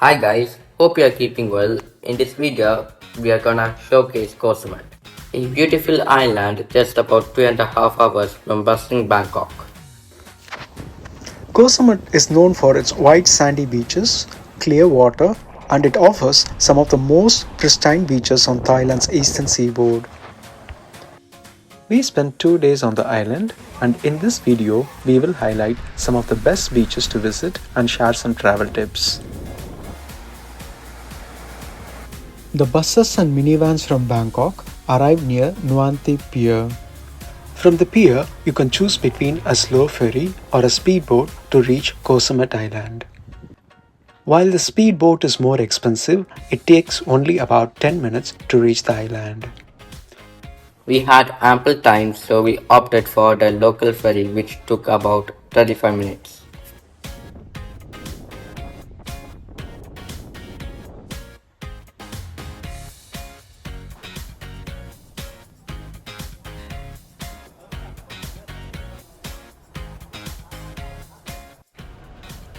Hi guys, hope you are keeping well. In this video, we are gonna showcase Koh Samet, a beautiful island just about 2.5 hours from bustling Bangkok. Koh Samet is known for its white sandy beaches, clear water, and it offers some of the most pristine beaches on Thailand's eastern seaboard. We spent 2 days on the island, and in this video, we will highlight some of the best beaches to visit and share some travel tips. The buses and minivans from Bangkok arrive near Nuan Pier. From the pier, you can choose between a slow ferry or a speedboat to reach Koh Samet Island. While the speedboat is more expensive, it takes only about 10 minutes to reach the island. We had ample time, so we opted for the local ferry, which took about 35 minutes.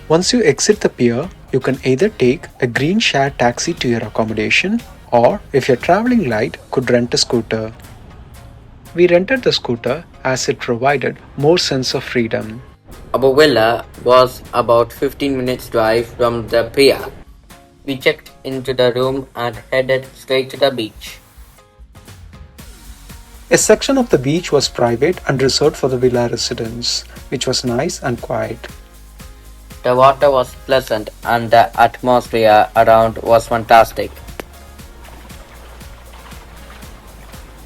Once you exit the pier, you can either take a green shared taxi to your accommodation, or if you're traveling light, could rent a scooter. We rented the scooter as it provided more sense of freedom. Our villa was about 15 minutes drive from the pier. We checked into the room and headed straight to the beach. A section of the beach was private and reserved for the villa residents, which was nice and quiet. The water was pleasant and the atmosphere around was fantastic.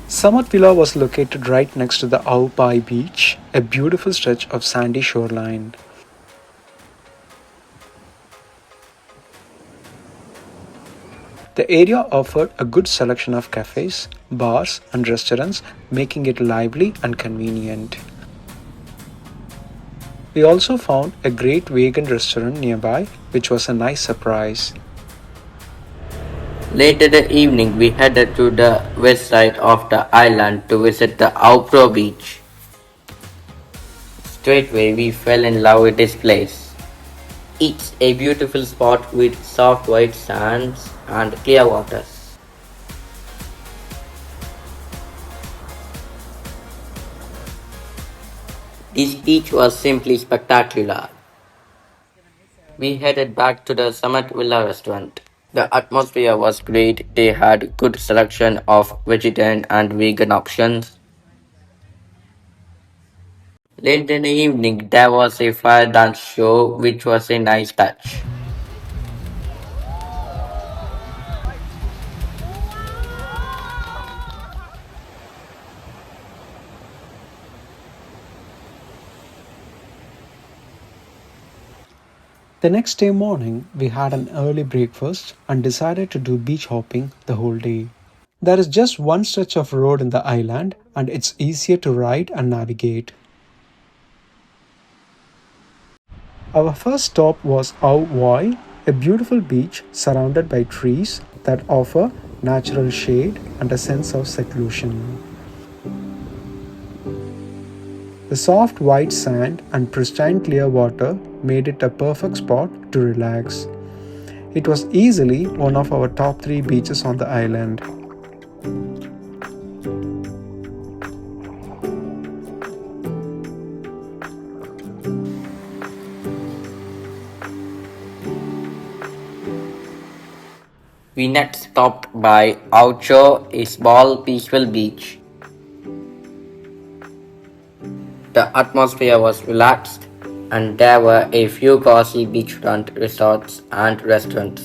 Samet Villa was located right next to the Phai beach, a beautiful stretch of sandy shoreline. The area offered a good selection of cafes, bars, and restaurants, making it lively and convenient. We also found a great vegan restaurant nearby, which was a nice surprise. Later that evening, we headed to the west side of the island to visit the Acho beach. Straightway, we fell in love with this place. It's a beautiful spot with soft white sands and clear waters. This beach was simply spectacular. We headed back to the Samet Villa restaurant. The atmosphere was great. They had good selection of vegetarian and vegan options. Late in the evening, there was a fire dance show, which was a nice touch. The next day morning, we had an early breakfast and decided to do beach hopping the whole day. There is just one stretch of road in the island and it's easier to ride and navigate. Our first stop was Acho, a beautiful beach surrounded by trees that offer natural shade and a sense of seclusion. The soft white sand and pristine clear water made it a perfect spot to relax. It was easily one of our top 3 beaches on the island. We next stopped by Acho, a small peaceful beach. The atmosphere was relaxed and there were a few cozy beachfront resorts and restaurants.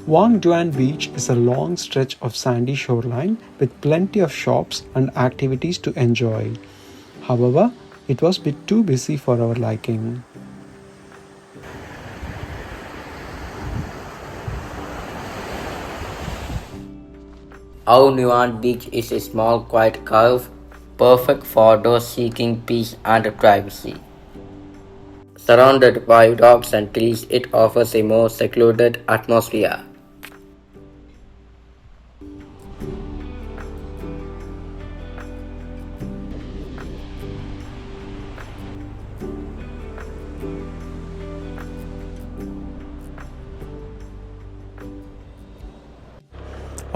Wang Duan Beach is a long stretch of sandy shoreline with plenty of shops and activities to enjoy. However, it was a bit too busy for our liking. Nuan Beach is a small quiet cove, perfect for those seeking peace and privacy. Surrounded by rocks and trees, it offers a more secluded atmosphere.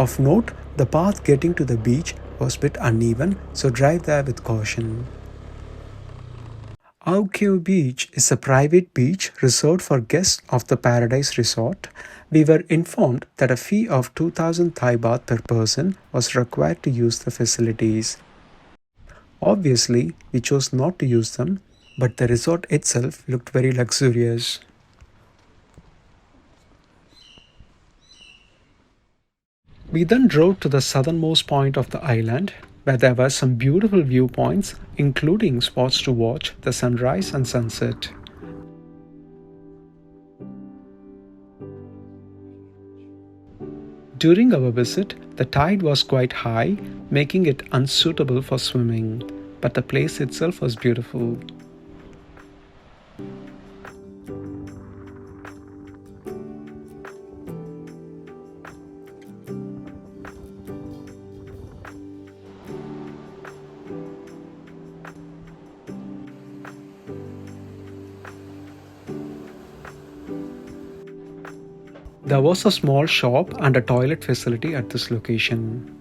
Of note, the path getting to the beach was a bit uneven, so drive there with caution. Acho Beach is a private beach reserved for guests of the Paradise Resort. We were informed that a fee of 2000 Thai baht per person was required to use the facilities. Obviously, we chose not to use them, but the resort itself looked very luxurious. We then drove to the southernmost point of the island, where there were some beautiful viewpoints, including spots to watch the sunrise and sunset. During our visit, the tide was quite high, making it unsuitable for swimming, but the place itself was beautiful. There was a small shop and a toilet facility at this location.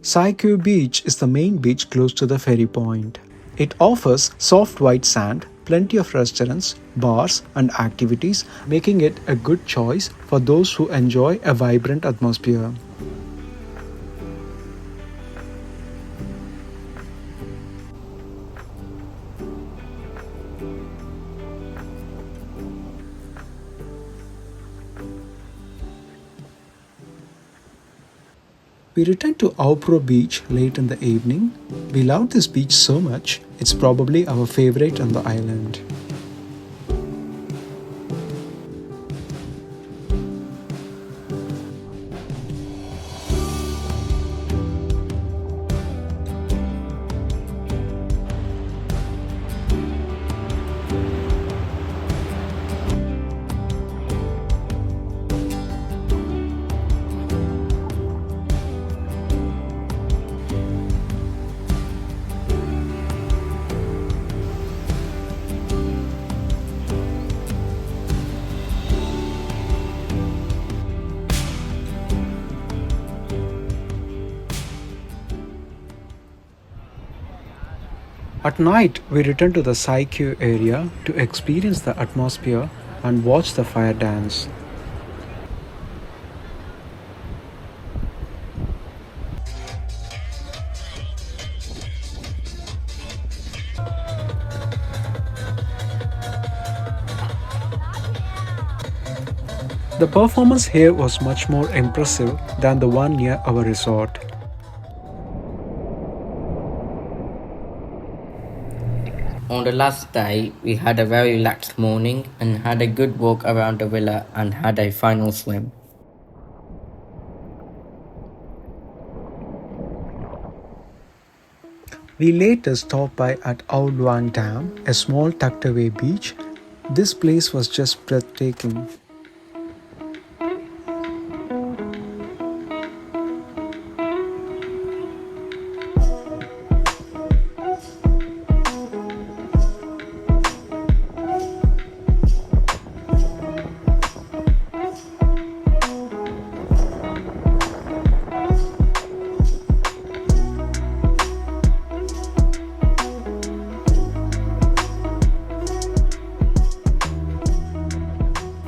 Sai Beach is the main beach close to the ferry point. It offers soft white sand, plenty of restaurants, bars, and activities, making it a good choice for those who enjoy a vibrant atmosphere. We returned to Aupro Beach late in the evening. We loved this beach so much, it's probably our favorite on the island. At night, we returned to the Sai area to experience the atmosphere and watch the fire dance. The performance here was much more impressive than the one near our resort. On the last day, we had a very relaxed morning and had a good walk around the villa and had a final swim. We later stopped by at Ao Luang Dam, a small tucked away beach. This place was just breathtaking.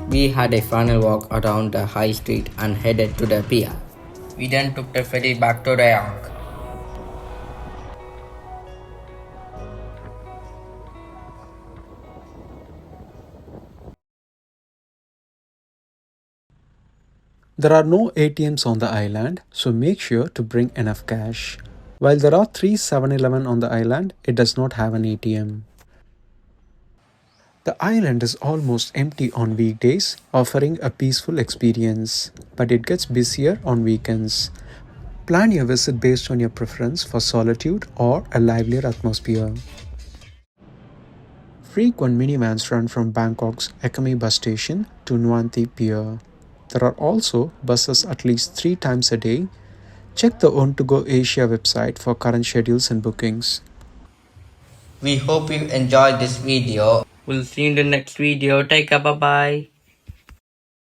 We had a final walk around the high street and headed to the pier. We then took the ferry back to Rayong. There are no ATMs on the island, so make sure to bring enough cash. While there are 3 7-Eleven on the island, it does not have an ATM. The island is almost empty on weekdays, offering a peaceful experience, but it gets busier on weekends. Plan your visit based on your preference for solitude or a livelier atmosphere. Frequent minivans run from Bangkok's Ekami bus station to Nuan Pier. There are also buses at least 3 times a day. Check the On2Go Asia website for current schedules and bookings. We hope you enjoyed this video. We'll see you in the next video. Take care. Bye bye.